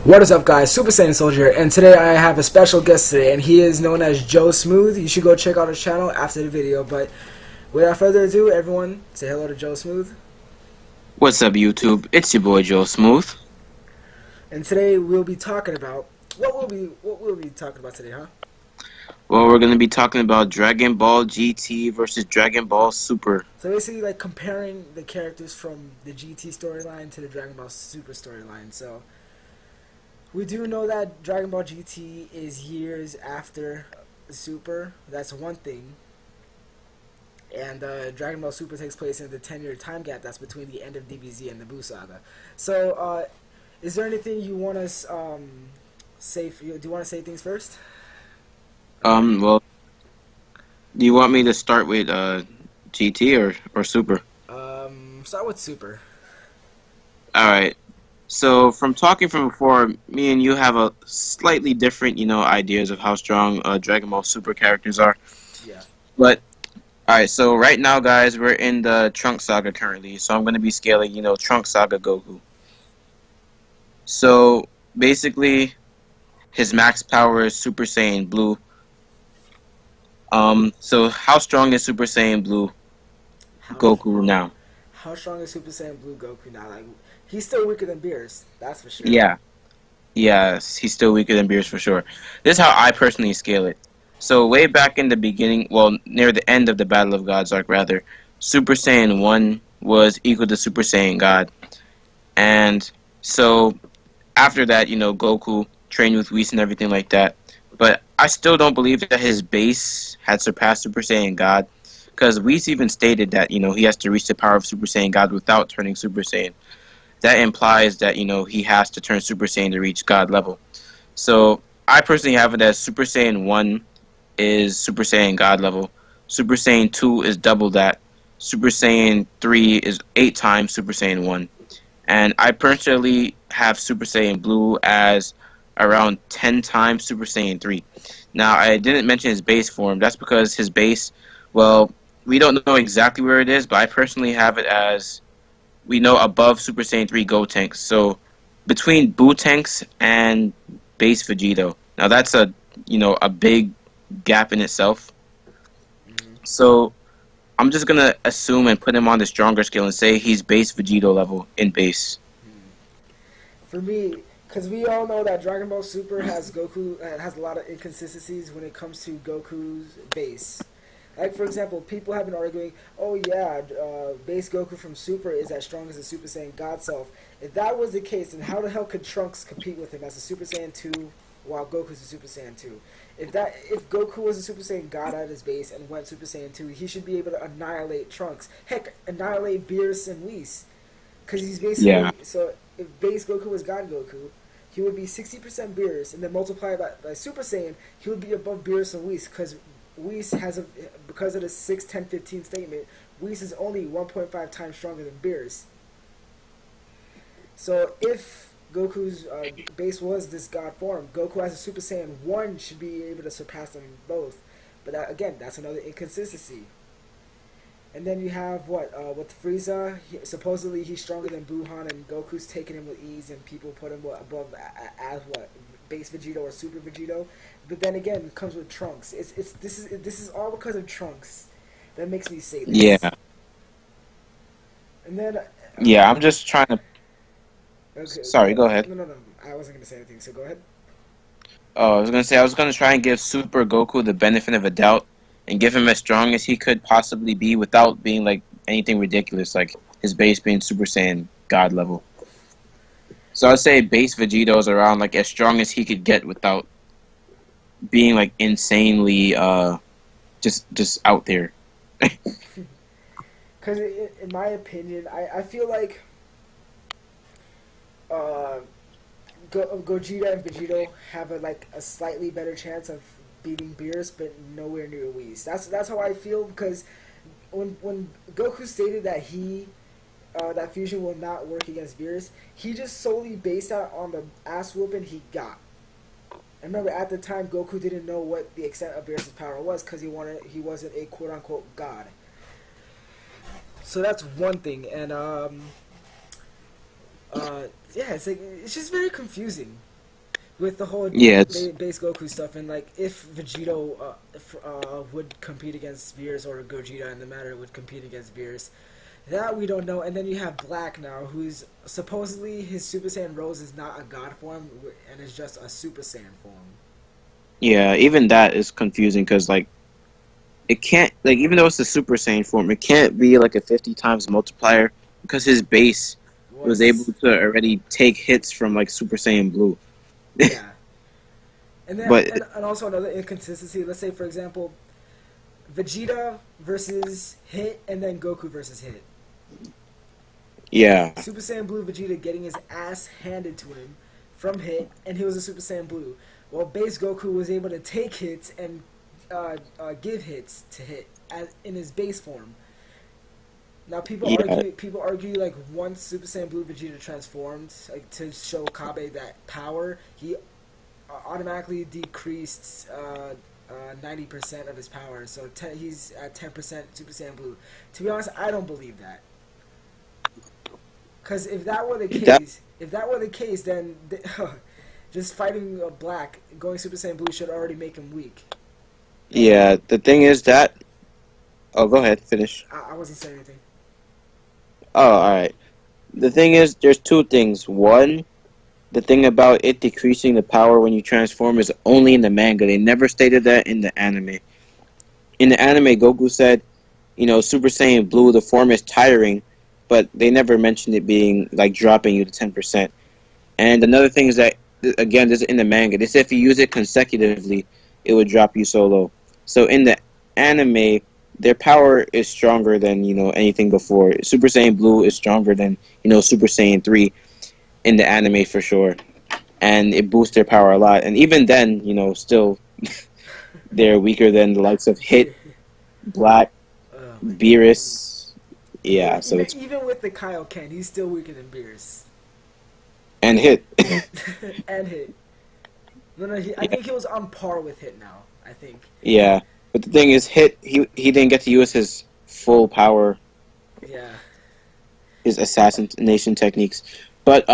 What is up, guys? Super Saiyan Soldier, and today I have a special guest today, and he is known as Joe Smooth. You should go check out his channel after the video, but without further ado, everyone say hello to Joe Smooth. What's up, YouTube? It's your boy Joe Smooth. And today we'll be talking about what we'll be talking about today, huh? Well, we're gonna be talking about Dragon Ball GT versus Dragon Ball Super. So basically, like comparing the characters from the GT storyline to the Dragon Ball Super storyline. So we do know that Dragon Ball GT is years after Super. That's one thing. And Dragon Ball Super takes place in the 10-year time gap that's between the end of DBZ and the Buu Saga. So, is there anything you want to say? Do you want to say things first? Well, do you want me to start with GT or Super? Start with Super. All right. So from talking from before, me and you have a slightly different, ideas of how strong Dragon Ball Super characters are. Yeah. But all right. So right now, guys, we're in the Trunks Saga currently. So I'm gonna be scaling, Trunks Saga Goku. So basically, his max power is Super Saiyan Blue. So how strong is Super Saiyan Blue How Goku now? how strong is Super Saiyan Blue Goku now? Like, he's still weaker than Beerus, that's for sure. Yeah, yes, he's still weaker than Beerus for sure. This is how I personally scale it. So way back in the beginning, well, near the end of the Battle of Gods arc, rather, Super Saiyan 1 was equal to Super Saiyan God. And so after that, Goku trained with Whis and everything like that. But I still don't believe that his base had surpassed Super Saiyan God. Because Whis even stated that, he has to reach the power of Super Saiyan God without turning Super Saiyan. That implies that, he has to turn Super Saiyan to reach God level. So I personally have it as Super Saiyan 1 is Super Saiyan God level. Super Saiyan 2 is double that. Super Saiyan 3 is 8 times Super Saiyan 1. And I personally have Super Saiyan Blue as around 10 times Super Saiyan 3. Now, I didn't mention his base form. That's because his base, well, we don't know exactly where it is, but I personally have it as, we know, above Super Saiyan 3 Gotenks. So, between Bootenks and base Vegito. Now, that's a big gap in itself. Hmm. So, I'm just going to assume and put him on the stronger scale and say he's base Vegito level in base. For me, because we all know that Dragon Ball Super has a lot of inconsistencies when it comes to Goku's base. Like, for example, people have been arguing, oh yeah, base Goku from Super is as strong as the Super Saiyan God self. If that was the case, then how the hell could Trunks compete with him as a Super Saiyan 2 while Goku's a Super Saiyan 2? If Goku was a Super Saiyan God at his base and went Super Saiyan 2, he should be able to annihilate Trunks. Heck, annihilate Beerus and Whis. Because he's Yeah. basically, so if base Goku was God Goku, he would be 60% Beerus, and then multiply by Super Saiyan, he would be above Beerus and Whis, because Whis because of the 6, 10, 15 statement, Whis is only 1.5 times stronger than Beerus. So if Goku's base was this god form, Goku as a Super Saiyan 1 should be able to surpass them both. But again, that's another inconsistency. And then you have with Frieza. Supposedly he's stronger than Buhan, and Goku's taking him with ease, and people put him above as base Vegito or Super Vegito. But then again, it comes with Trunks. This is all because of Trunks. That makes me say this. Yeah. And then Yeah, I'm just trying to... okay, Sorry, go ahead. no, I wasn't gonna say anything. So go ahead. Oh, I was gonna say I was gonna try and give Super Goku the benefit of a doubt and give him as strong as he could possibly be without being like anything ridiculous, like his base being Super Saiyan God level. So I'd say base Vegito's around like as strong as he could get without being like insanely just out there. Because in my opinion, I feel like uh, Gogeta and Vegito have a slightly better chance of beating Beerus, but nowhere near Whis. That's how I feel, because when Goku stated that that fusion will not work against Beerus, he just solely based that on the ass whooping he got. And remember, at the time, Goku didn't know what the extent of Beerus' power was, because he wasn't a quote unquote god. So that's one thing, and yeah, it's just very confusing. with the whole Yeah, it's base Goku stuff, and like if Vegito would compete against Beerus, or Gogeta in the matter would compete against Beerus, that we don't know. And then you have Black now, who's supposedly his Super Saiyan Rose is not a God form and is just a Super Saiyan form. yeah. Even that is confusing because like it can't like even though it's a Super Saiyan form, it can't be like a 50 times multiplier because his base was able Was to already take hits from like Super Saiyan Blue. Yeah, and then But and also another inconsistency. Let's say for example, Vegeta versus Hit, and then Goku versus Hit. yeah, Super Saiyan Blue Vegeta getting his ass handed to him from Hit, and he was a Super Saiyan Blue. While base Goku was able to take hits and give hits to Hit in his base form. Now yeah, people argue like once Super Saiyan Blue Vegeta transformed, like to show Kabe that power, he automatically decreased 90% of his power. So he's at 10% Super Saiyan Blue. To be honest, I don't believe that. Because that if that were the case, then just fighting Black, going Super Saiyan Blue should already make him weak. And yeah. The thing is that oh, go ahead, finish. I wasn't saying anything. Oh, all right. The thing is, there's two things. One, the thing about it decreasing the power when you transform is only in the manga. They never stated that in the anime. In the anime, Goku said, Super Saiyan Blue, the form is tiring, but they never mentioned it being like dropping you to 10%. And another thing is that, again, this is in the manga. They said if you use it consecutively, it would drop you so low. So in the anime, their power is stronger than anything before. Super Saiyan Blue is stronger than Super Saiyan 3 in the anime for sure, and it boosts their power a lot. And even then, still they're weaker than the likes of Hit, Black, Oh my god. Beerus. Yeah, so it's Even with the Kaioken, he's still weaker than Beerus. and Hit. And Hit. No, I Yeah, think he was on par with Hit now. I think. yeah. But the thing is, Hit he didn't get to use his full power, Yeah. his assassination techniques. But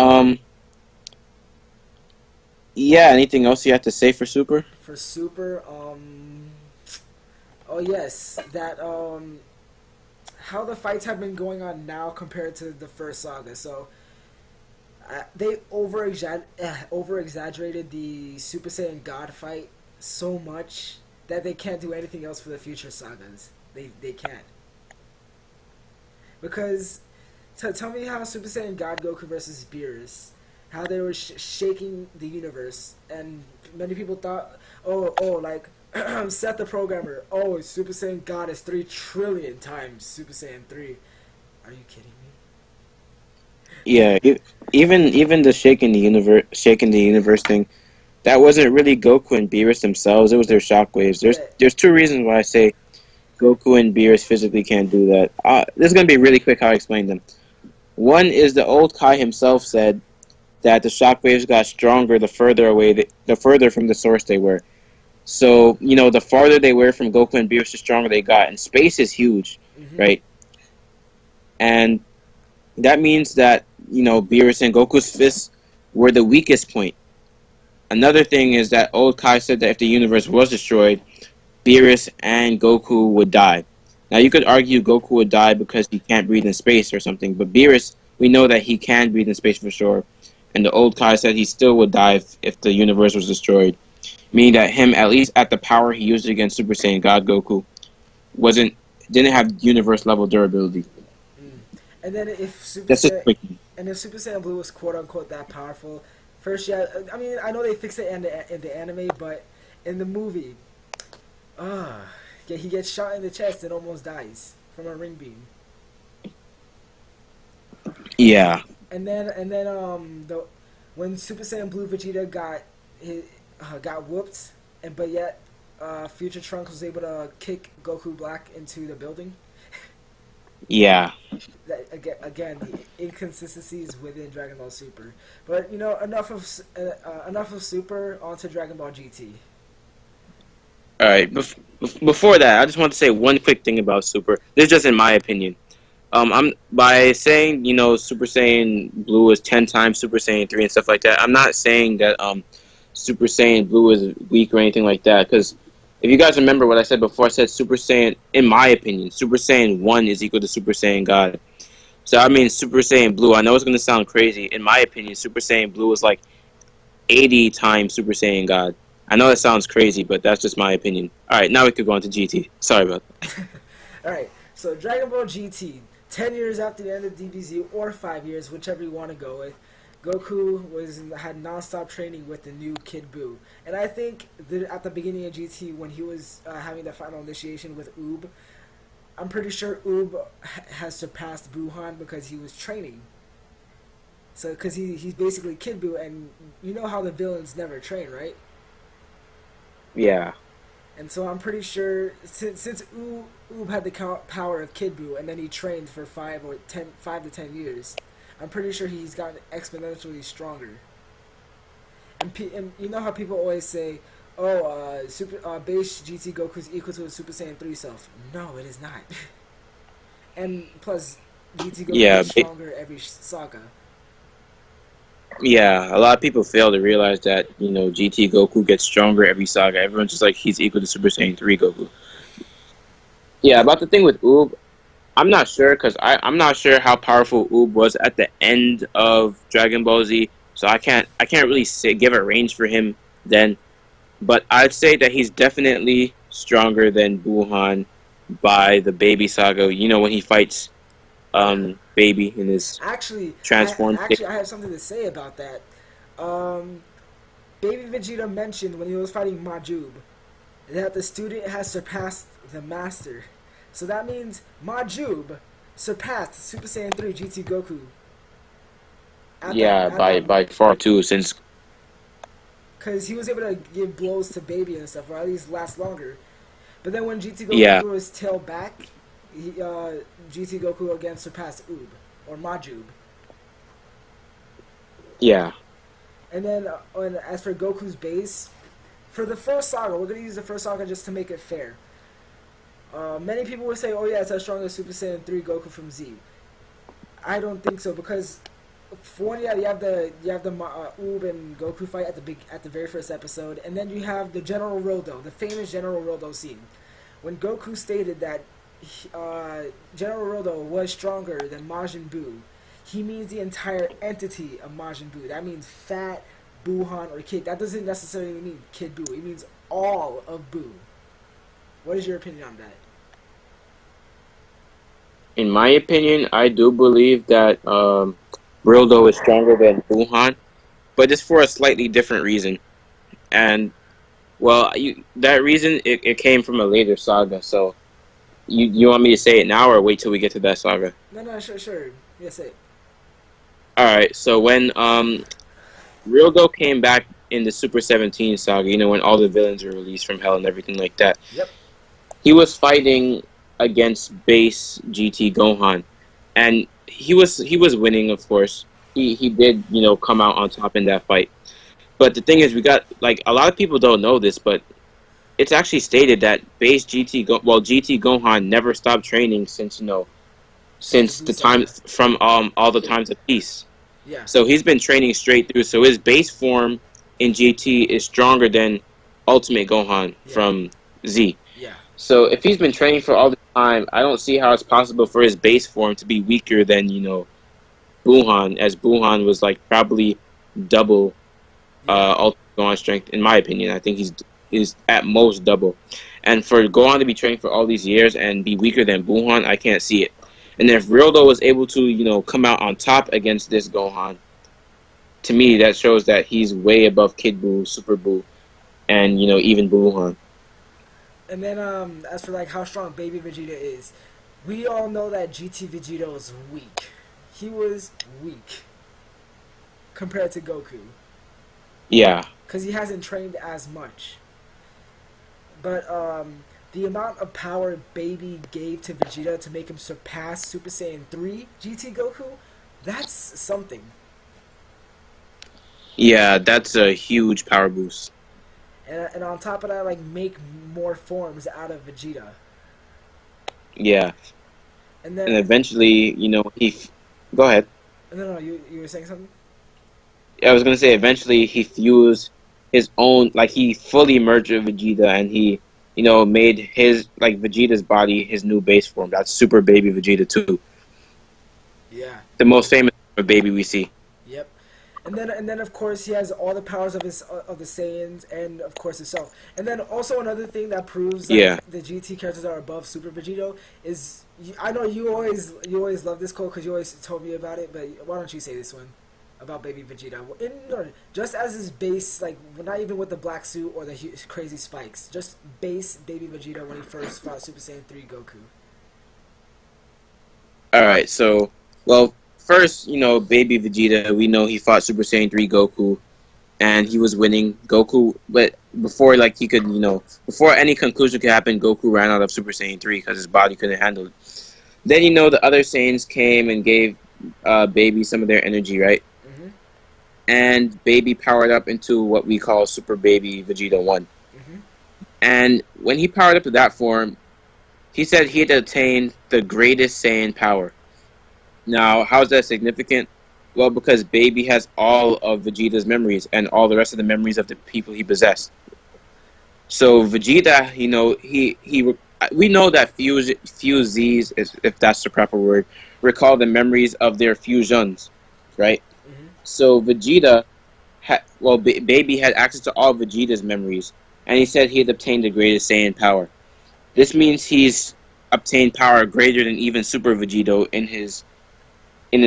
yeah. Anything else you have to say for Super? For Super, oh yes, that how the fights have been going on now compared to the first saga. So they over exaggerated the Super Saiyan God fight so much that they can't do anything else for the future sagas. They can't, because tell me how Super Saiyan God Goku versus Beerus, how they were shaking the universe, and many people thought, like Seth the programmer, Super Saiyan God is 3 trillion times Super Saiyan 3. Are you kidding me? Yeah, even the shaking the universe thing, that wasn't really Goku and Beerus themselves. It was their shockwaves. There's Yeah. there's two reasons why I say Goku and Beerus physically can't do that. This is gonna be really quick how I explain them. One is the old Kai himself said that the shockwaves got stronger the further away, the further from the source they were. So the farther they were from Goku and Beerus, the stronger they got. And space is huge, Hmm. right? And that means that Beerus and Goku's fists were the weakest point. Another thing is that old Kai said that if the universe was destroyed, Beerus and Goku would die. Now you could argue Goku would die because he can't breathe in space or something, but Beerus, we know that he can breathe in space for sure. And the old Kai said he still would die if the universe was destroyed, meaning that him, at least at the power he used against Super Saiyan God Goku, wasn't didn't have universe level durability. Mm. And then if That's just quick. If Super Saiyan Blue was quote unquote that powerful, first yeah, I mean I know they fixed it in the anime, but in the movie, ah, yeah, he gets shot in the chest and almost dies from a ring beam. Yeah, And then the when Super Saiyan Blue Vegeta got whooped, and but yet Future Trunks was able to kick Goku Black into the building. yeah. That, again, the inconsistencies within Dragon Ball Super. But enough of Super. Onto Dragon Ball GT. All right. Before that, I just want to say one quick thing about Super. This is just in my opinion. I'm by saying Super Saiyan Blue is 10 times Super Saiyan 3 and stuff like that. I'm not saying that Super Saiyan Blue is weak or anything like that. Because if you guys remember what I said before, I said Super Saiyan, in my opinion, Super Saiyan 1 is equal to Super Saiyan God. So I mean Super Saiyan Blue. I know it's gonna sound crazy. In my opinion, Super Saiyan Blue is like 80 times Super Saiyan God. I know that sounds crazy, but that's just my opinion. All right, now we could go on to GT. Sorry about that. All right, so Dragon Ball GT, 10 years after the end of DBZ, or 5 years, whichever you want to go with. Goku had non-stop training with the new Kid Buu, and I think at the beginning of GT when he was having the final initiation with Oob, I'm pretty sure Oob has surpassed Buhan because he was training. So, because he's basically Kid Buu, and you know how the villains never train, right? Yeah, And so I'm pretty sure since Oob had the power of Kid Buu, and then he trained for 5 to 10 years, I'm pretty sure he's gotten exponentially stronger. And you know how people always say, "Oh, base GT Goku is equal to a Super Saiyan 3 self." No, it is not. And plus, GT Goku yeah, gets stronger every saga. yeah. A lot of people fail to realize that GT Goku gets stronger every saga. Everyone's just like he's equal to Super Saiyan 3 Goku. Yeah, about the thing with Oob, I'm not sure because I'm not sure how powerful Oob was at the end of Dragon Ball Z, so I can't really give a range for him then. But I'd say that he's definitely stronger than Buhan by the Baby Saga. You know when he fights Yeah. Baby in his Actually, transformed state. I have something to say about that. Um, Baby Vegeta mentioned when he was fighting Majub that the student has surpassed the master. So that means Majub surpassed Super Saiyan 3 GT Goku Yeah, at by that by moment. far too. Since Because he was able to give blows to Baby and stuff, or at least last longer. But then when GT Goku yeah, grew his tail back, GT Goku again surpassed Oob, or Majub. yeah, And then as for Goku's base, for the first saga, we're going to use the first saga just to make it fair. Many people would say, "Oh yeah, it's as strong as Super Saiyan 3 Goku from Z." I don't think so because, for one, yeah, you have the Oob and Goku fight at the very first episode, and then you have the General Rodo, the famous General Rodo scene, when Goku stated that General Rodo was stronger than Majin Buu. He means the entire entity of Majin Buu. That means Fat, Buhan, or Kid. That doesn't necessarily mean Kid Buu. It means all of Buu. What is your opinion on that? in my opinion, I do believe that Brildo is stronger than Buhan, but it's for a slightly different reason. And well, that reason it came from a later saga. So you want me to say it now or wait till we get to that saga? No, no, sure. Yes, it. All right. So when Rildo came back in the Super 17 saga, when all the villains were released from Hell and everything like that, Yep. he was fighting against base GT Gohan, and he was winning, of course. He did come out on top in that fight. But the thing is, we got like a lot of people don't know this, but it's actually stated that base GT Gohan never stopped training since Since the since Buu the time saga. from all the times of peace. Yeah. So he's been training straight through. So his base form in GT is stronger than Ultimate Gohan Yeah. from Z. Yeah. So if he's been training for all the time, I don't see how it's possible for his base form to be weaker than Buhan, as Buhan was like probably double Yeah. Ultimate Gohan strength. In my opinion, I think he's is at most double. And for Gohan to be training for all these years and be weaker than Buhan, I can't see it. And if Rildo was able to come out on top against this Gohan, to me that shows that he's way above Kid Buu, Super Buu, and even Buhan. And then as for like how strong Baby Vegeta is, we all know that GT Vegeta was weak. He was weak compared to Goku Yeah. because he hasn't trained as much. But the amount of power Baby gave to Vegeta to make him surpass Super Saiyan 3 GT Goku, that's something. Yeah, that's a huge power boost. And on top of that, like make more forms out of Vegeta. Yeah. And then And eventually, go ahead. no, you were saying something? I was gonna say eventually he fused his own, like he fully merged with Vegeta, and he, made his like Vegeta's body his new base form. That's Super Baby Vegeta 2, Yeah. the most famous baby we see. Yep. And then of course he has all the powers of his of the Saiyans and of course himself. And then also another thing that proves Yeah. like the GT characters are above Super Vegito is I know you always love this quote because you always told me about it, but why don't you say this one about Baby Vegeta? No, just as his base, like not even with the black suit or the crazy spikes, just base Baby Vegeta when he first fought Super Saiyan 3 Goku. All right. So, well, first, baby Vegeta, we know he fought Super Saiyan 3 Goku, and he was winning. Goku, but before like he could, before any conclusion could happen, Goku ran out of Super Saiyan 3 because his body couldn't handle it. Then the other Saiyans came and gave Baby some of their energy, right? Mhm. And Baby powered up into what we call Super Baby Vegeta 1. Mhm. And when he powered up to that form, he said he had attained the greatest Saiyan power. Now, how is that significant? Well, because Baby has all of Vegeta's memories and all the rest of the memories of the people he possessed. So Vegeta, we know that fusees, if that's the proper word, recall the memories of their fusions, right? Mhm. So Vegeta, Baby had access to all Vegeta's memories, and he said he had obtained the greatest Saiyan power. This means he's obtained power greater than even Super Vegito in his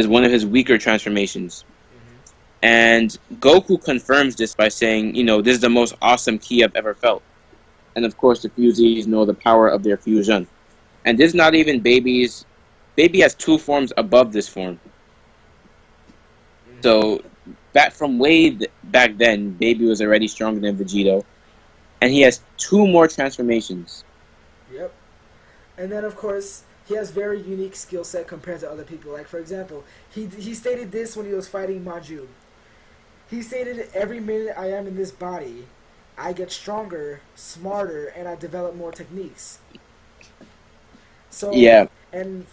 one of his weaker transformations. Mhm. And Goku confirms this by saying, this is the most awesome ki I've ever felt. And of course, the Fusees know the power of their fusion. And this is not even Baby's. Baby has two forms above this form. Mhm. So, back then, Baby was already stronger than Vegito. And he has two more transformations. Yep. And then of course he has very unique skill set compared to other people. Like for example, he stated this when he was fighting Maju. He stated, "Every minute I am in this body, I get stronger, smarter, and I develop more techniques." So, Yeah, and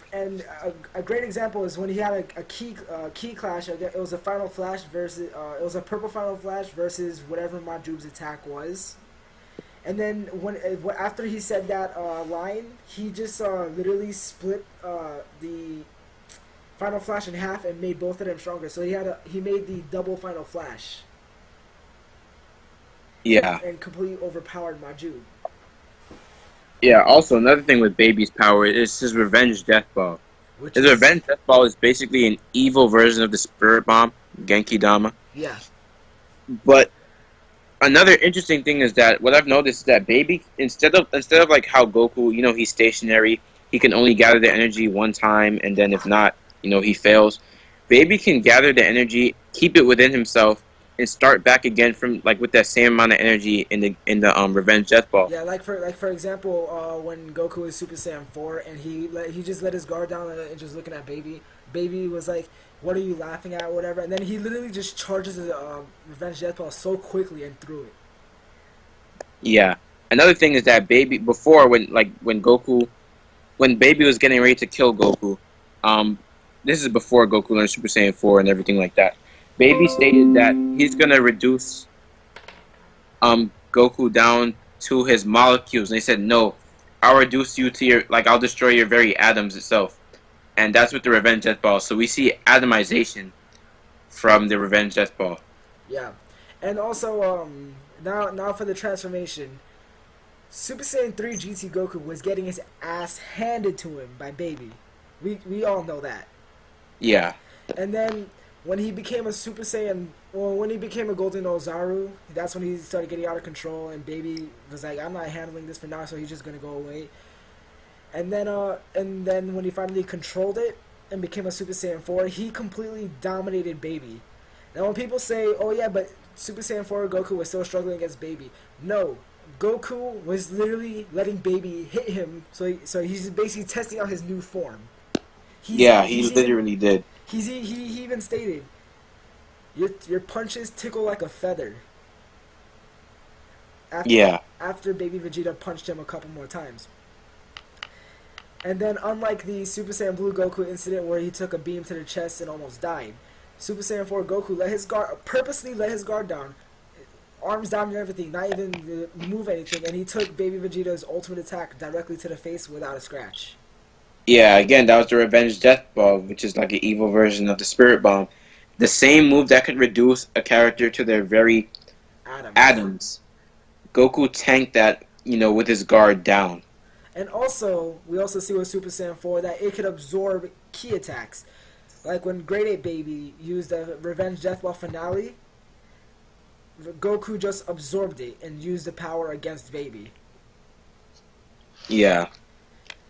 a great example is when he had a key clash. It was a final flash versus it was a purple final flash versus whatever Maju's attack was. And then after he said that line, he just literally split the final flash in half and made both of them stronger. So he made the double final flash yeah. and completely overpowered Maju. Yeah, also, another thing with Baby's power is his Revenge Death Ball. Which His is Revenge Death Ball is basically an evil version of the Spirit Bomb, Genki Dama. yeah. But another interesting thing is that what I've noticed is that Baby, instead of like how Goku, he's stationary, he can only gather the energy one time, and then if not, he fails. Baby can gather the energy, keep it within himself, and start back again from like with that same amount of energy in the Revenge Death Ball. Yeah, like for example, when Goku is Super Saiyan 4 and he just let his guard down and just looking at Baby. Baby was like, "What are you laughing at?" Whatever, and then he literally just charges the Revenge Death Ball so quickly and threw it. Yeah. Another thing is that Baby before when Baby was getting ready to kill Goku, um, this is before Goku learned Super Saiyan 4 and everything like that. Baby stated that he's gonna reduce Goku down to his molecules, and they said no, I'll reduce you to I'll destroy your very atoms itself, and that's with the Revenge Death Ball. So we see atomization from the Revenge Death Ball. Yeah, and also now for the transformation, Super Saiyan 3 GT Goku was getting his ass handed to him by Baby. We all know that. Yeah, And then when he became a Super Saiyan, well, when he became a Golden Ozaru, that's when he started getting out of control. And Baby was like, "I'm not handling this for now," so he's just gonna go away. And then when he finally controlled it and became a Super Saiyan 4, he completely dominated Baby. Now when people say, "Oh yeah, but Super Saiyan 4 Goku was still struggling against Baby," no, Goku was literally letting Baby hit him, so he's basically testing out his new form. yeah, he literally did. He even stated, "Your punches tickle like a feather." After Yeah, after Baby Vegeta punched him a couple more times. And then, unlike the Super Saiyan Blue Goku incident where he took a beam to the chest and almost died, Super Saiyan 4 Goku purposely let his guard down, arms down and everything, not even move anything, and he took Baby Vegeta's ultimate attack directly to the face without a scratch. Yeah, again, that was the Revenge Death Ball, which is like an evil version of the Spirit Bomb. The same move that could reduce a character to their very Atoms. atoms. Goku tanked that, with his guard down. And also, we also see with Super Saiyan 4 that it could absorb key attacks. Like when Great Ape Baby used the Revenge Death Ball finale, Goku just absorbed it and used the power against Baby. Yeah.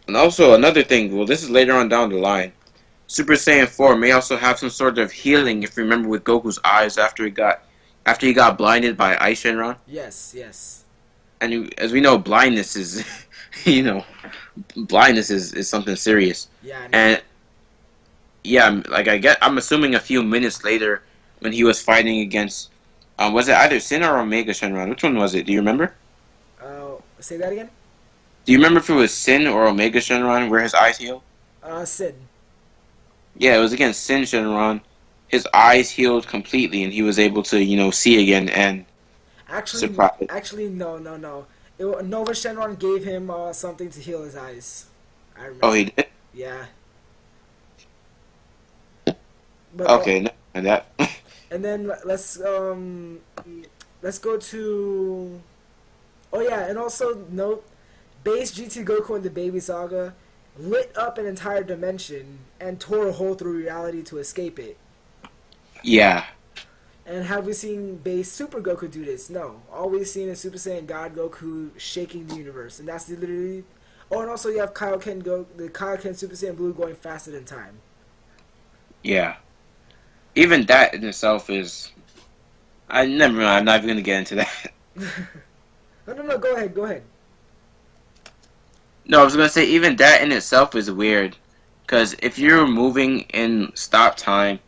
And also, another thing, well, this is later on down the line. Super Saiyan 4 may also have some sort of healing, if you remember, with Goku's eyes after he got blinded by Ice Shenron. Yes, yes. And as we know, blindness is, you know, blindness is something serious. Yeah, I know. And yeah, like I'm assuming a few minutes later when he was fighting against, was it either Sin or Omega Shenron? Which one was it? Do you remember? Say that again? Do you remember if it was Sin or Omega Shenron where his eyes healed? Sid. Yeah, it was against Sin Shenron. His eyes healed completely, and he was able to, see again and surprise. Actually, no. Nova Shenron gave him something to heal his eyes. I remember. Oh, he did? Yeah. But Okay, no, and that. and then let's go to. Oh yeah, and also note, base GT Goku in the Baby Saga lit up an entire dimension and tore a hole through reality to escape it. Yeah. And have we seen base Super Goku do this? No. All we've seen is Super Saiyan God Goku shaking the universe, and that's literally. Oh, and also you have the Kaioken Super Saiyan Blue going faster than time. Yeah. Even that in itself is. I'm not even gonna get into that. No. Go ahead. No, I was gonna say even that in itself is weird, because if you're moving in stop time,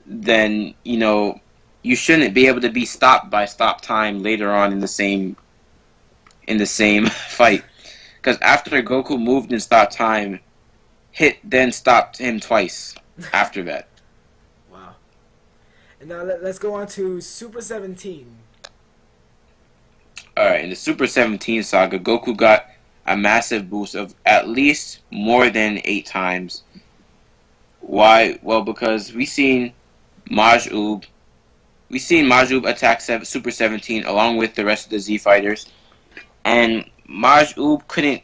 then you shouldn't be able to be stopped by stop time later on in the same fight. Because after Goku moved in stop time, Hit then stopped him twice after that. Wow. And now let's go on to Super 17. Alright, in the Super 17 saga, Goku got a massive boost of at least more than 8 times. Why? Well, because we seen Maj'Ub attack Super 17 along with the rest of the Z fighters, and Maj'Ub couldn't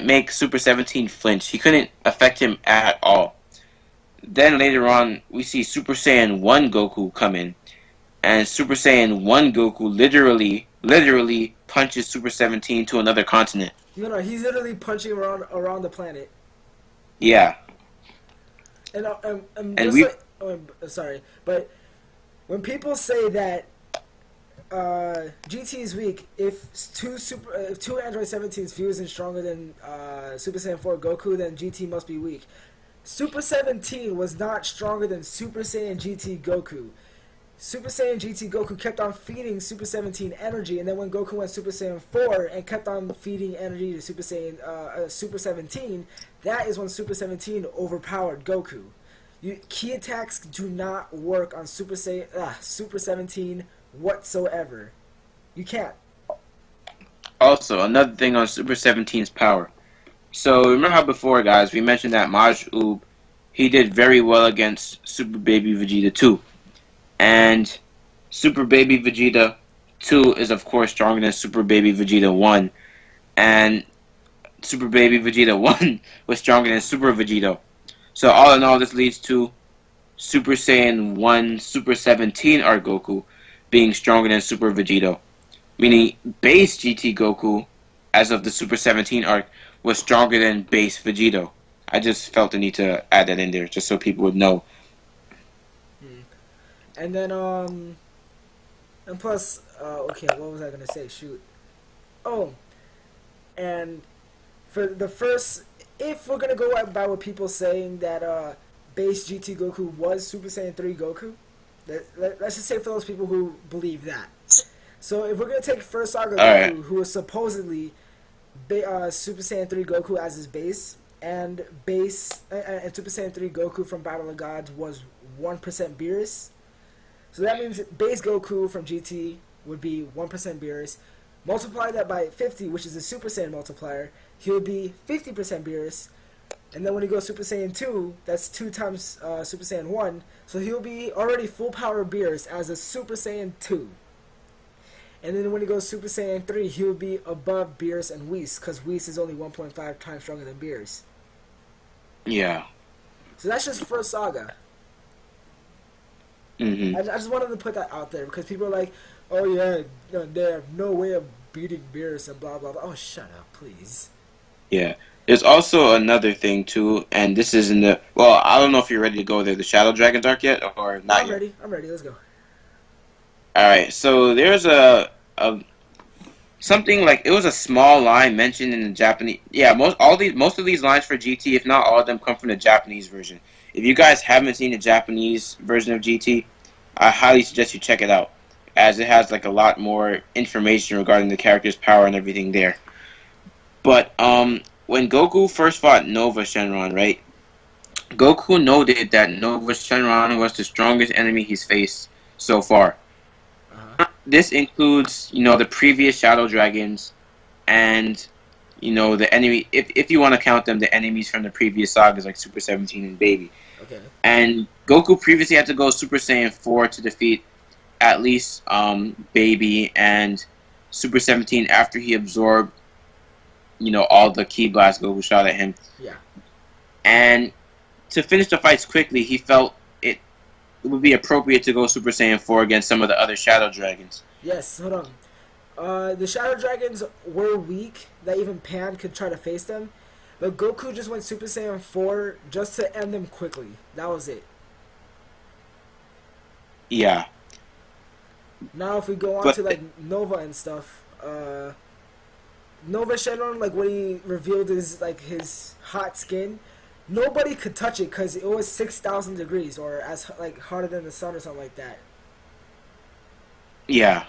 make Super 17 flinch. He couldn't affect him at all. Then later on, we see Super Saiyan 1 Goku come in, and Super Saiyan 1 Goku literally punches Super 17 to another continent. No, he's literally punching around the planet. Yeah. And sorry, but when people say that GT is weak, if two Android 17s fuse and stronger than Super Saiyan 4 Goku, then GT must be weak. Super 17 was not stronger than Super Saiyan GT Goku. Super Saiyan GT Goku kept on feeding Super 17 energy, and then when Goku went Super Saiyan 4 and kept on feeding energy to Super 17, that is when Super 17 overpowered Goku. Key attacks do not work on Super 17 whatsoever. You can't. Also, another thing on Super 17's power. So, remember how before, guys, we mentioned that Maj'Ub, he did very well against Super Baby Vegeta 2. And Super Baby Vegeta 2 is, of course, stronger than Super Baby Vegeta 1. And Super Baby Vegeta 1 was stronger than Super Vegeta. So, all in all, this leads to Super Saiyan 1 Super 17 Art Goku being stronger than Super Vegeta. Meaning, base GT Goku, as of the Super 17 arc, was stronger than base Vegeta. I just felt the need to add that in there, just so people would know. And then, and plus, okay, what was I gonna say? Shoot. Oh, and for the first, if we're gonna go by what people saying that base GT Goku was Super Saiyan 3 Goku, let's just say for those people who believe that. So if we're gonna take first Saga Goku, who was supposedly Super Saiyan 3 Goku as his base, and Super Saiyan 3 Goku from Battle of Gods was 1% Beerus. So that means base Goku from GT would be 1% Beerus. Multiply that by 50, which is the Super Saiyan multiplier, he would be 50% Beerus. And then when he goes Super Saiyan 2, that's 2 times Super Saiyan 1. So he'll be already full power Beerus as a Super Saiyan 2. And then when he goes Super Saiyan 3, he'll be above Beerus and Whis, because Whis is only 1.5 times stronger than Beerus. Yeah. So that's just first saga. Hmm. I just wanted to put that out there because people are like, oh yeah, no, they have no way of beating Beerus and blah blah blah. Oh, shut up, please. Yeah. There's also another thing too, and this is in the well, I don't know if you're ready to go there, the Shadow Dragon's arc yet or No, not I'm yet. ready. I'm ready. Let's go. All right. So there's a something like it was a small line mentioned in the Japanese. Yeah, most of these lines for GT, if not all of them, come from the Japanese version. If you guys haven't seen the Japanese version of GT, I highly suggest you check it out, as it has like a lot more information regarding the character's power and everything there. But when Goku first fought Nova Shenron, right? Goku noted that Nova Shenron was the strongest enemy he's faced so far. Uh-huh. This includes, the previous Shadow Dragons and, the enemy, if you want to count them, the enemies from the previous sagas like Super 17 and Baby. Okay. And Goku previously had to go Super Saiyan 4 to defeat at least Baby and Super 17 after he absorbed, all the Ki Blast Goku shot at him. Yeah. And to finish the fights quickly, he felt it would be appropriate to go Super Saiyan 4 against some of the other Shadow Dragons. Yes. Hold on. The Shadow Dragons were weak. That even Pan could try to face them, but Goku just went Super Saiyan 4 just to end them quickly. That was it. Yeah. Now, if we go on But to like Nova and stuff, Nova Shenron, like when he revealed his hot skin, nobody could touch it because it was 6,000 degrees or as like hotter than the sun or something like that. yeah.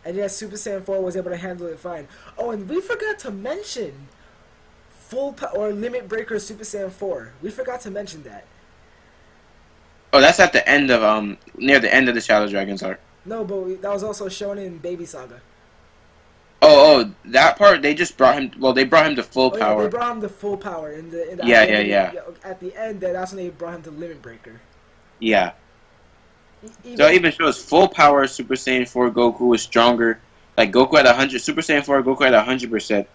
And yet Super Saiyan 4 was able to handle it fine. Oh, and we forgot to mention or Limit Breaker Super Saiyan 4. We forgot to mention that. Oh, that's at the end of near the end of the Shadow Dragons arc. No, but that was also shown in Baby Saga. Oh, that part they just brought him. Well, they brought him to full Oh yeah, power. they brought him to full power in the Yeah. At the end, that's when they brought him to Limit Breaker. Yeah. So it even shows full power Super Saiyan 4 Goku was stronger. Like Goku at 100, Super Saiyan 4 Goku at 100%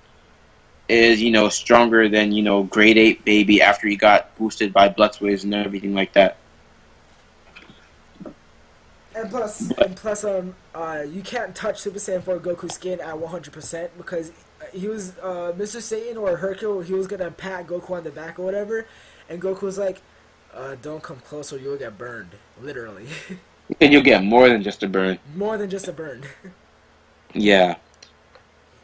is stronger than Grade 8 Baby after he got boosted by Blux Waves and everything like that. And plus, you can't touch Super Saiyan 4 Goku's skin at 100% because he was Mr. Satan or Hercule. He was gonna pat Goku on the back or whatever, and Goku was like, "Don't come close or you'll get burned." Literally, And you'll get more than just a burn. more than just a burn. Yeah.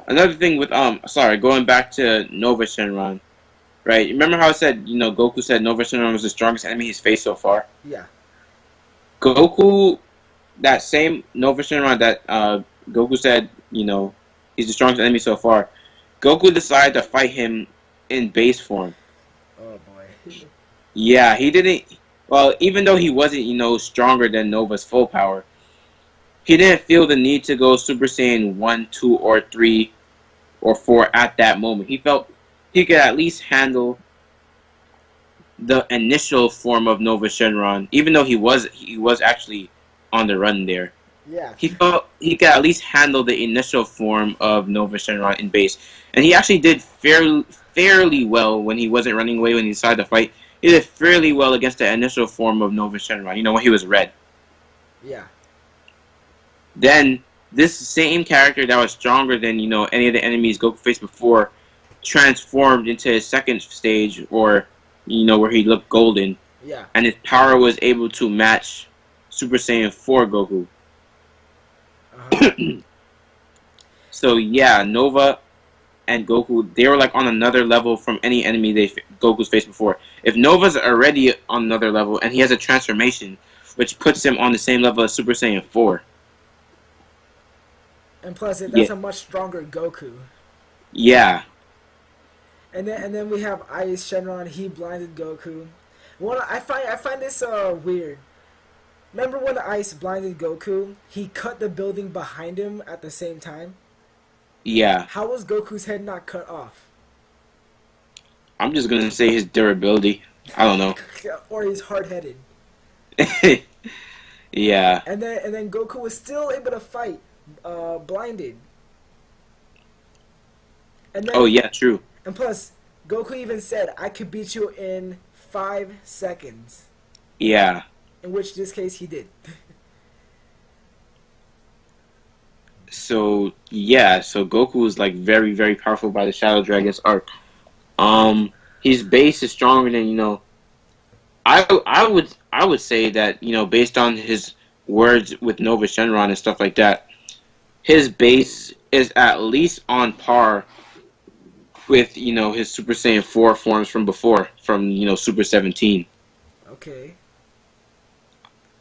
Another thing with sorry, going back to Nova Shenron, right? Remember how I said Goku said Nova Shenron was the strongest enemy he's faced so far? Yeah. Goku, that same Nova Shenron that Goku said he's the strongest enemy so far. Goku decided to fight him in base form. Oh boy. Yeah, he didn't. Well, even though he wasn't stronger than Nova's full power, he didn't feel the need to go Super Saiyan 1, 2, or 3, or 4 at that moment. He felt he could at least handle the initial form of Nova Shenron, even though he was actually on the run there. Yeah. He felt he could at least handle the initial form of Nova Shenron in base. And he actually did fairly well when he wasn't running away when he decided to fight. He did fairly well against the initial form of Nova Shenron, when he was red. Yeah. Then, this same character that was stronger than, any of the enemies Goku faced before, transformed into his second stage, or, where he looked golden. Yeah. And his power was able to match Super Saiyan 4 Goku. Uh-huh. So, yeah, Nova and Goku, they were, like, on another level from any enemy Goku's faced before. If Nova's already on another level, and he has a transformation, which puts him on the same level as Super Saiyan 4. And plus, that's a much stronger Goku. Yeah. And then we have Ice Shenron. He blinded Goku. I find this weird. Remember when Ice blinded Goku? He cut the building behind him at the same time. Yeah. How was Goku's head not cut off? I'm just gonna say his durability. I don't know. Or he's hard headed. Yeah. And then Goku was still able to fight, blinded. And Oh then yeah, true. and plus, Goku even said, "I could beat you in 5 seconds." Yeah. In which this case he did. So yeah, so Goku was like very, very powerful by the Shadow Dragons arc. His base is stronger than I would say that based on his words with Nova Shenron and stuff like that, his base is at least on par with his Super Saiyan 4 forms from before, from Super 17. Okay.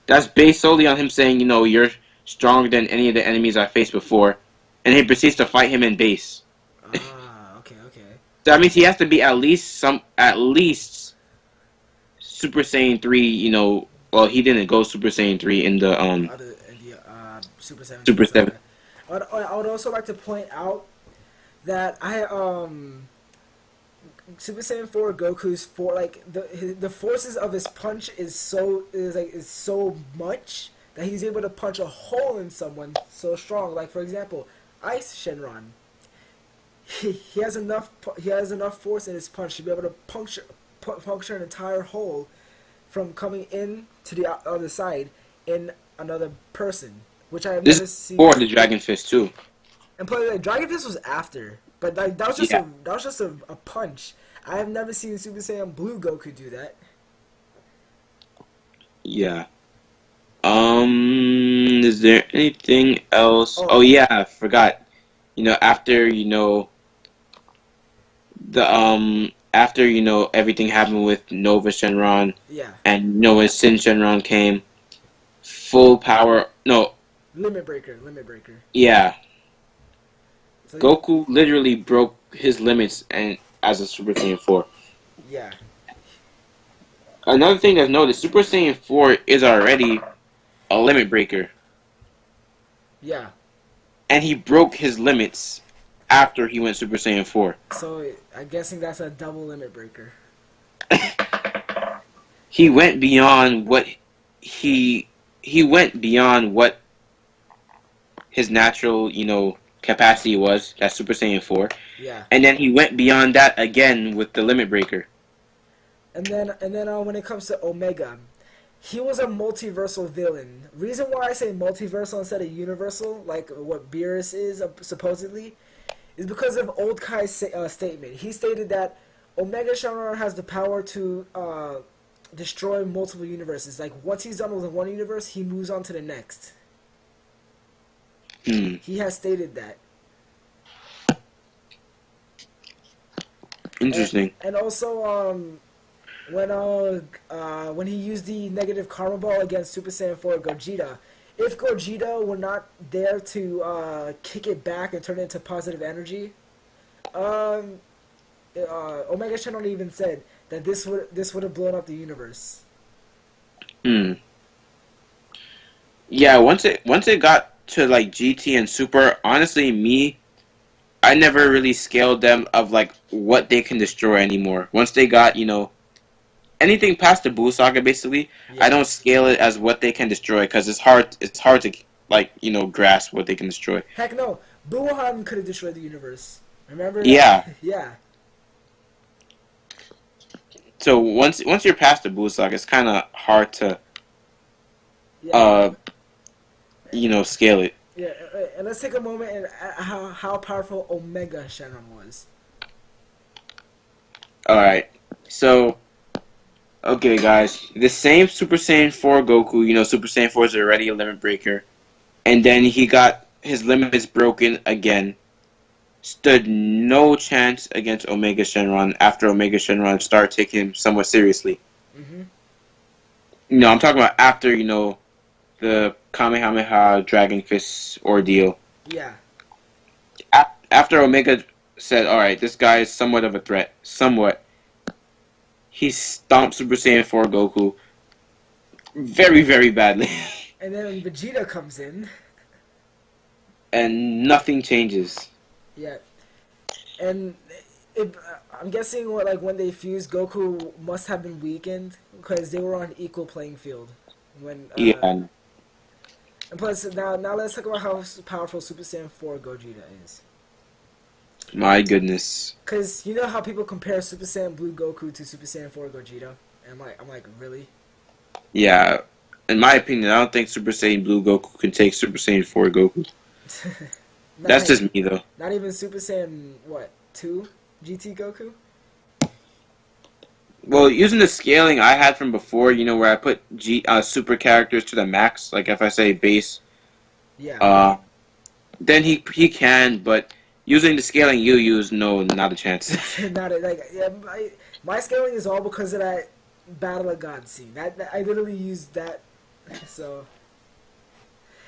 That's based solely on him saying, you're stronger than any of the enemies I faced before, and he proceeds to fight him in base. Okay, okay. So that means he has to be at least Super Saiyan 3. Well, he didn't go Super Saiyan 3 in the Super 17 Super 7. saga. I would also like to point out that Super Saiyan 4 Goku's the forces of his punch is so much that he's able to punch a hole in someone so strong. Like, for example, Ice Shenron. He has enough force in his punch to be able to puncture an entire hole from coming in to the other side in another person, which I have This never is seen. for the Dragon Fist too. And plus, like, Dragon Fist was after, but like that was just a punch. I have never seen Super Saiyan Blue Goku do that. Yeah. Is there anything else? Oh yeah, I forgot. After after everything happened with Nova Shenron, Yeah. and when Sin Shenron came, full power. No, Limit breaker. yeah, So, Goku literally broke his limits and as a Super Saiyan 4. yeah. Another thing that's noted, Super Saiyan 4 is already a limit breaker, Yeah. and he broke his limits after he went Super Saiyan 4. So I'm guessing that's a double limit breaker. He went beyond what he went beyond what his natural, capacity was. That's Super Saiyan 4. Yeah. And then he went beyond that again with the limit breaker. And then when it comes to Omega, he was a multiversal villain. Reason why I say multiversal instead of universal, like what Beerus is supposedly, is because of Old Kai's statement. He stated that Omega Shenron has the power to destroy multiple universes. Like, once he's done with one universe, he moves on to the next. He has stated that. Interesting. And also, when he used the negative karma ball against Super Saiyan 4 Gogeta, if Gogeta were not there to kick it back and turn it into positive energy, Omega Shenron even said that this would have blown up the universe. Yeah, once it got to like GT and Super, honestly, I never really scaled them of like what they can destroy anymore. Once they got, anything past the Buu Saga, basically, yeah. I don't scale it as what they can destroy because it's hard to like grasp what they can destroy. Heck no, Buuhan could have destroyed the universe. Remember? Yeah. Yeah. So once you're past the Buu Saga, it's kind of hard to scale it. Yeah, and let's take a moment and how powerful Omega Shenron was. All right, so. Okay, guys, the same Super Saiyan 4 Goku, Super Saiyan 4 is already a limit breaker, and then he got his limits broken again. Stood no chance against Omega Shenron after Omega Shenron started taking him somewhat seriously. I'm talking about after, the Kamehameha Dragon Fist ordeal. Yeah. After Omega said, alright, this guy is somewhat of a threat. Somewhat. He stomped Super Saiyan 4 Goku. very, very badly. And then Vegeta comes in. And nothing changes. Yeah, and I'm guessing what like when they fused, Goku must have been weakened because they were on equal playing field. When Yeah, and plus now let's talk about how powerful Super Saiyan 4 Gogeta is. my goodness. Cause you know how people compare Super Saiyan Blue Goku to Super Saiyan 4 Gogeta, and I'm like really? Yeah, in my opinion, I don't think Super Saiyan Blue Goku can take Super Saiyan 4 Goku. not That's just me, though. not even Super Saiyan what 2 GT Goku? Well, using the scaling I had from before, where I put super characters to the max, like if I say base, Yeah, uh, then he can, but using the scaling you use, no, not a chance. not like yeah. My scaling is all because of that Battle of God scene. That I literally used that. So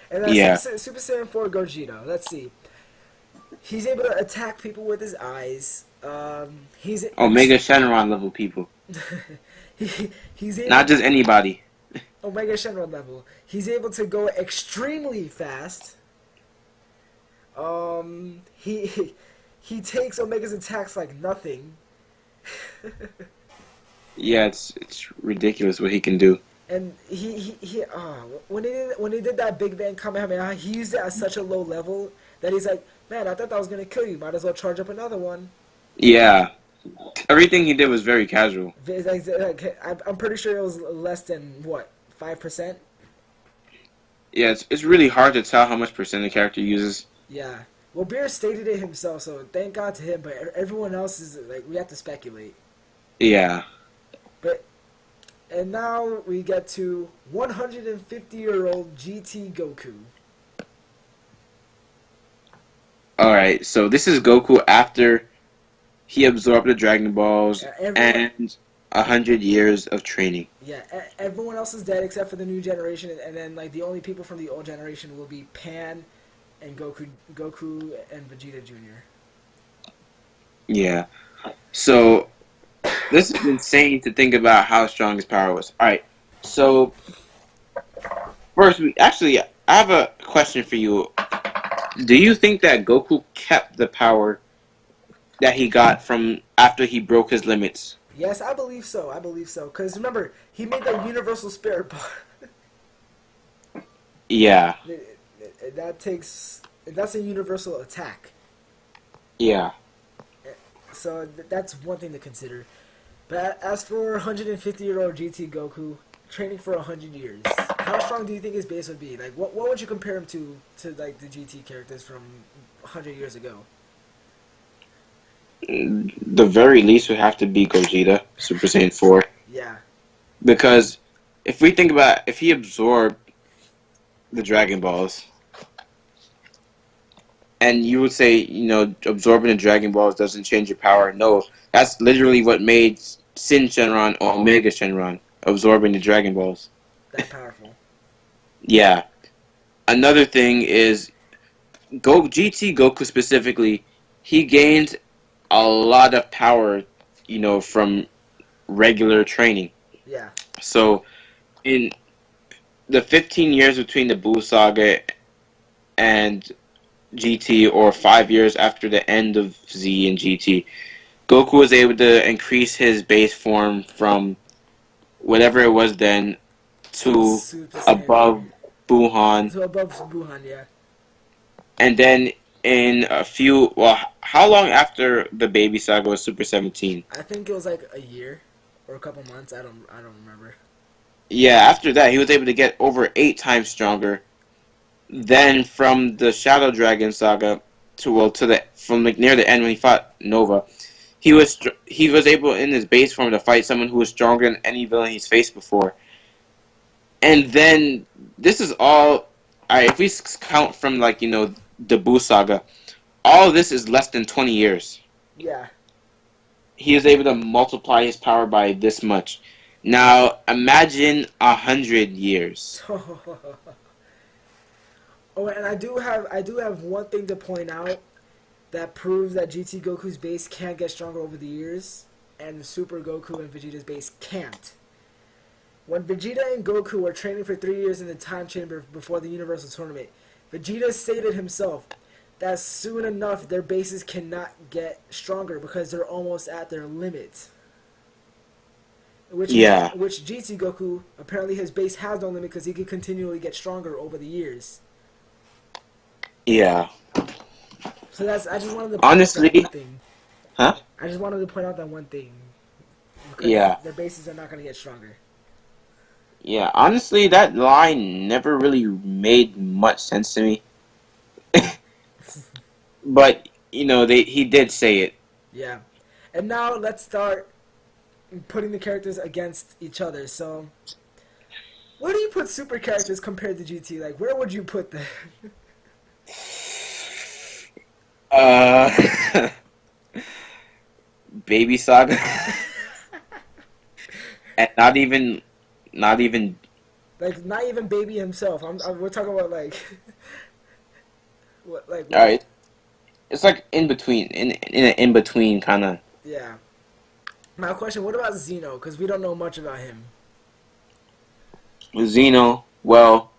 and then Yeah, Super Saiyan 4 Gogeta. Let's see. He's able to attack people with his eyes. He's Omega Shenron level people, he's able not just anybody. Omega Shenron level. He's able to go extremely fast. He takes Omega's attacks like nothing. Yeah, it's ridiculous what he can do. And when he did that Big Bang Kamehameha, he used it at such a low level that he's like, man, I thought that was gonna kill you. Might as well charge up another one. Yeah, everything he did was very casual. I'm pretty sure it was less than what 5%. Yeah, it's really hard to tell how much percent the character uses. Yeah. Well, Beer stated it himself, so thank God to him. But everyone else is like we have to speculate. Yeah. But and now we get to 150-year-old GT Goku. All right, so this is Goku after he absorbed the Dragon Balls and 100 years of training. Yeah, everyone else is dead except for the new generation, and then like the only people from the old generation will be Pan and Goku and Vegeta Jr. Yeah. So this is insane to think about how strong his power was. All right. So first, I have a question for you. Do you think that Goku kept the power that he got from after he broke his limits? Yes, I believe so. Because remember, he made that Universal Spirit Bar. Yeah. That's a universal attack. Yeah. So that's one thing to consider. But as for 150-year-old GT Goku training for 100 years, how strong do you think his base would be? Like, what would you compare him to like the GT characters from 100 years ago? The very least would have to be Gogeta, Super Saiyan 4. Yeah. Because if we think about if he absorbed the Dragon Balls, and you would say, absorbing the Dragon Balls doesn't change your power. No, that's literally what made Sin Shenron or Omega Shenron, absorbing the Dragon Balls. That powerful. Yeah. Another thing is, GT Goku specifically, he gained a lot of power, from regular training. Yeah. So, in the 15 years between the Buu Saga and GT, or 5 years after the end of Z and GT, Goku was able to increase his base form from whatever it was then to above Buhan. To above Buhan, yeah. And then in how long after the Baby Saga was Super 17? I think it was like a year or a couple months. I don't remember. Yeah, after that he was able to get over 8 times stronger. Then from the Shadow Dragon Saga from near the end when he fought Nova, he was able in his base form to fight someone who was stronger than any villain he's faced before. And then this is all. Alright, if we count from the Buu Saga, all of this is less than 20 years. Yeah. He is able to multiply his power by this much. Now imagine 100 years. Oh, and I do have one thing to point out that proves that GT Goku's base can get stronger over the years, and Super Goku and Vegeta's base can't. When Vegeta and Goku were training for 3 years in the time chamber before the Universal Tournament, Vegeta stated himself that soon enough their bases cannot get stronger because they're almost at their limit. Yeah, Which GT Goku, apparently his base has no limit because he can continually get stronger over the years. yeah. So I just wanted to point out that one Honestly, thing. huh? I just wanted to point out that one thing because Yeah, their bases are not going to get stronger. yeah. Honestly, that line never really made much sense to me. But he did say it. Yeah. And now let's start putting the characters against each other. So, where do you put super characters compared to GT? Like, where would you put them? Uh, Baby Saga, and not even. Like, not even Baby himself. We're talking about like, All what? right, it's like in between, in an in between kind of. Yeah. My question: what about Zeno? Because we don't know much about him. Xeno. Well,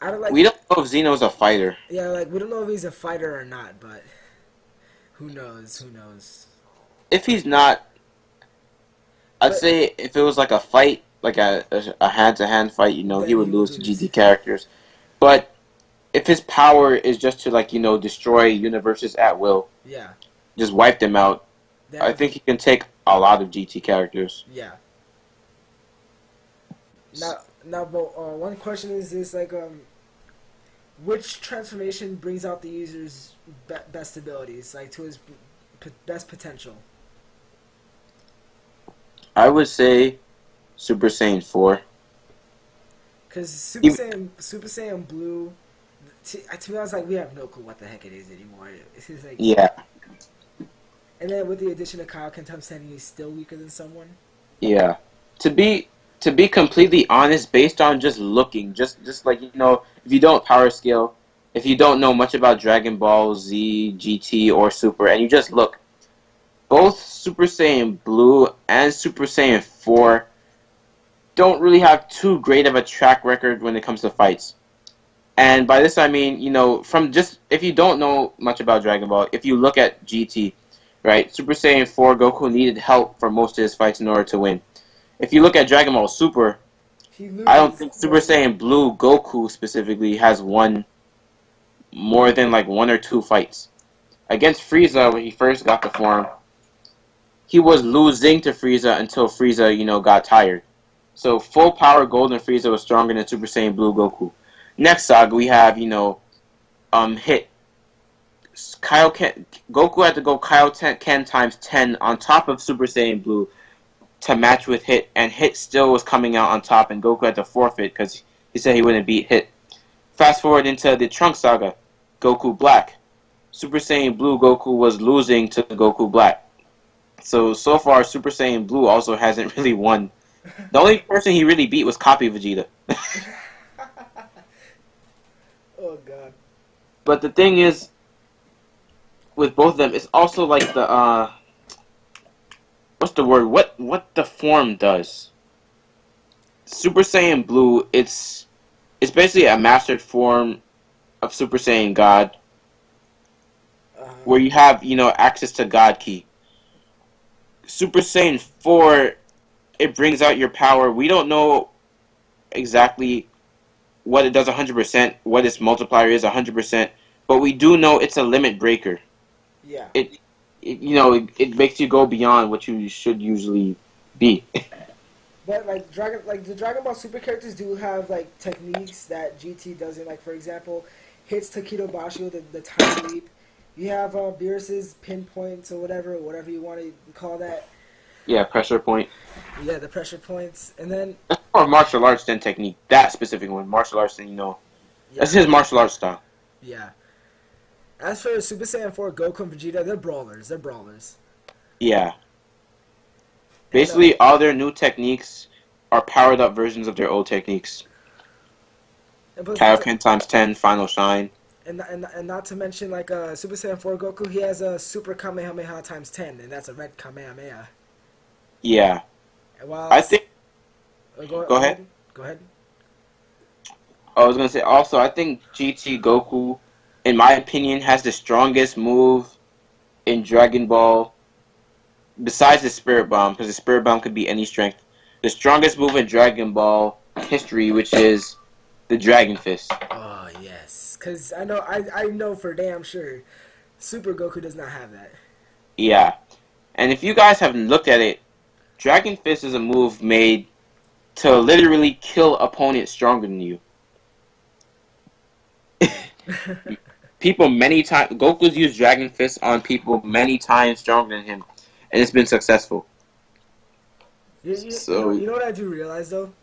I don't like. we don't know if Xeno's a fighter. Yeah, like we don't know if he's a fighter or not, but who knows? Who knows? If he's not, I'd But say if it was like a fight, like a hand to hand fight, he then would he would lose to lose. GT characters. But if his power is just to destroy universes at will, Yeah. just wipe them out, I Then think he can take a lot of GT characters. yeah. Now, but one question is this: like, which transformation brings out the user's best abilities, like to his best potential? I would say Super Saiyan 4. Because Even- Super Saiyan Blue, to be honest, like we have no clue what the heck it is anymore. It's just like, yeah, and then with the addition of Kaioken times 10, he's still weaker than someone. yeah. To be completely honest, based on just looking, just like if you don't power scale, if you don't know much about Dragon Ball Z, GT, or Super, and you just look, both Super Saiyan Blue and Super Saiyan 4 don't really have too great of a track record when it comes to fights. And by this I mean, from just if you don't know much about Dragon Ball, if you look at GT, right, Super Saiyan 4 Goku needed help for most of his fights in order to win. If you look at Dragon Ball Super, He I don't loses think Super most of Saiyan Blue Goku specifically has won more than like one or two fights. Against Frieza when he first got the form, he was losing to Frieza until Frieza, got tired. So full power Golden Frieza was stronger than Super Saiyan Blue Goku. Next saga we have, hit Kaioken. Goku had to go Kaioken times 10 on top of Super Saiyan Blue to match with Hit, and Hit still was coming out on top, and Goku had to forfeit because he said he wouldn't beat Hit. Fast forward into the Trunks saga, Goku Black. Super Saiyan Blue Goku was losing to Goku Black. So far, Super Saiyan Blue also hasn't really won. The only person he really beat was Copy Vegeta. Oh god. But the thing is, with both of them, it's also like the what's the word? What the form does. Super Saiyan Blue, it's basically a mastered form of Super Saiyan God, where you have access to God Ki. Super Saiyan 4, it brings out your power. We don't know exactly what it does 100%, what its multiplier is 100%, but we do know it's a limit breaker. Yeah. It makes you go beyond what you should usually be. But the Dragon Ball Super characters do have like techniques that GT doesn't. Like for example, hits Takedo Basho, the time leap. You have Beerus's pinpoints or whatever you want to call that. Yeah, pressure point. Yeah, the pressure points, and then That's more martial arts than technique. That specific one, martial arts, than that's yeah, his martial arts style. yeah. As for Super Saiyan 4, Goku and Vegeta, they're brawlers. They're brawlers. Yeah. And, Basically, all their new techniques are powered up versions of their old techniques. Kaioken times 10, Final Shine. And not to mention like Super Saiyan 4 Goku, he has a Super Kamehameha times 10, and that's a red Kamehameha. Yeah. While I think Go ahead. Go ahead. I was gonna say also, I think GT Goku, in my opinion, has the strongest move in Dragon Ball besides the Spirit Bomb, because the Spirit Bomb could be any strength. The strongest move in Dragon Ball history, which is the Dragon Fist. Oh yes, because I know for damn sure, Super Goku does not have that. Yeah, and if you guys haven't looked at it, Dragon Fist is a move made to literally kill opponents stronger than you. People many times, Goku's used Dragon Fist on people many times stronger than him, and it's been successful. You know what I do realize though?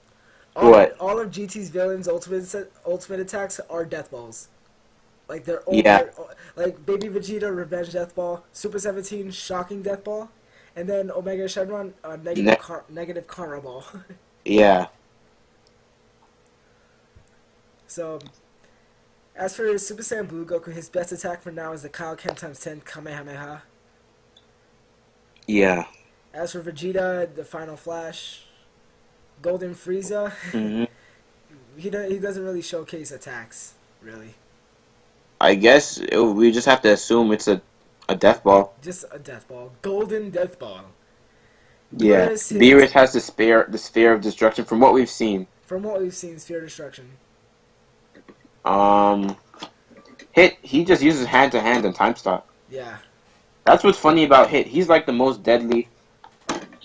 All of GT's villains' ultimate attacks are death balls. Like like Baby Vegeta Revenge Death Ball, Super 17 Shocking Death Ball, and then Omega Shenron negative Karma Ball. Yeah. So, as for Super Saiyan Blue Goku, his best attack for now is the Kaioken times 10 Kamehameha. Yeah. As for Vegeta, the Final Flash, Golden Frieza, he doesn't really showcase attacks, really. I guess we just have to assume it's a death ball. Just a death ball. Golden Death Ball. Yeah. Beerus has the sphere of destruction from what we've seen. From what we've seen, Sphere of Destruction. Hit, he just uses hand to hand and time stop. Yeah. That's what's funny about Hit. He's like the most deadly.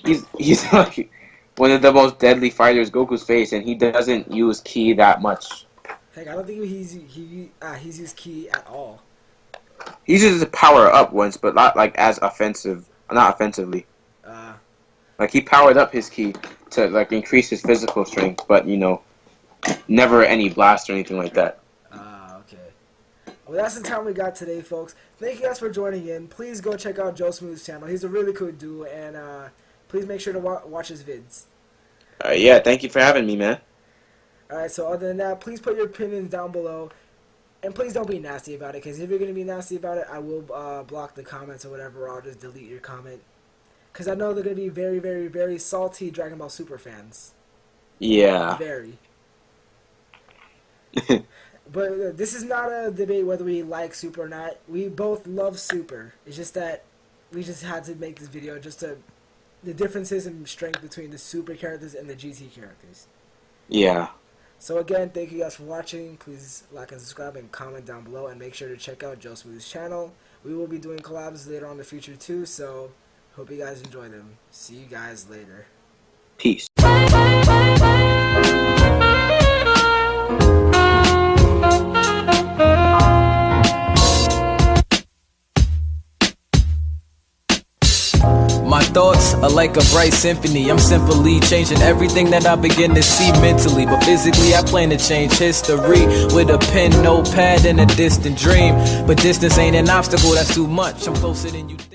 He's like one of the most deadly fighters Goku's faced, and he doesn't use ki that much. Heck, I don't think he's used ki at all. He uses the power up once, but not like as offensive. Not offensively. Like he powered up his ki to like increase his physical strength, but never any blast or anything like that. Okay. Well, that's the time we got today, folks. Thank you guys for joining in. Please go check out Joe Smooth's channel. He's a really cool dude, and please make sure to watch his vids. Yeah, thank you for having me, man. Alright, so other than that, please put your opinions down below. And please don't be nasty about it, because if you're going to be nasty about it, I will block the comments or whatever, or I'll just delete your comment. Because I know they're going to be very, very, very salty Dragon Ball Super fans. Yeah. Very. But this is not a debate whether we like Super or not. We both love Super. It's just that we just had to make this video just to... the differences in strength between the Super characters and the GT characters. Yeah. So again, thank you guys for watching. Please like and subscribe and comment down below, and make sure to check out Joe Smooth's channel. We will be doing collabs later on in the future too, so hope you guys enjoy them. See you guys later. Peace. My thoughts are like a bright symphony. I'm simply changing everything that I begin to see mentally. But physically I plan to change history with a pen, notepad, and a distant dream. But distance ain't an obstacle, that's too much. I'm closer than you think.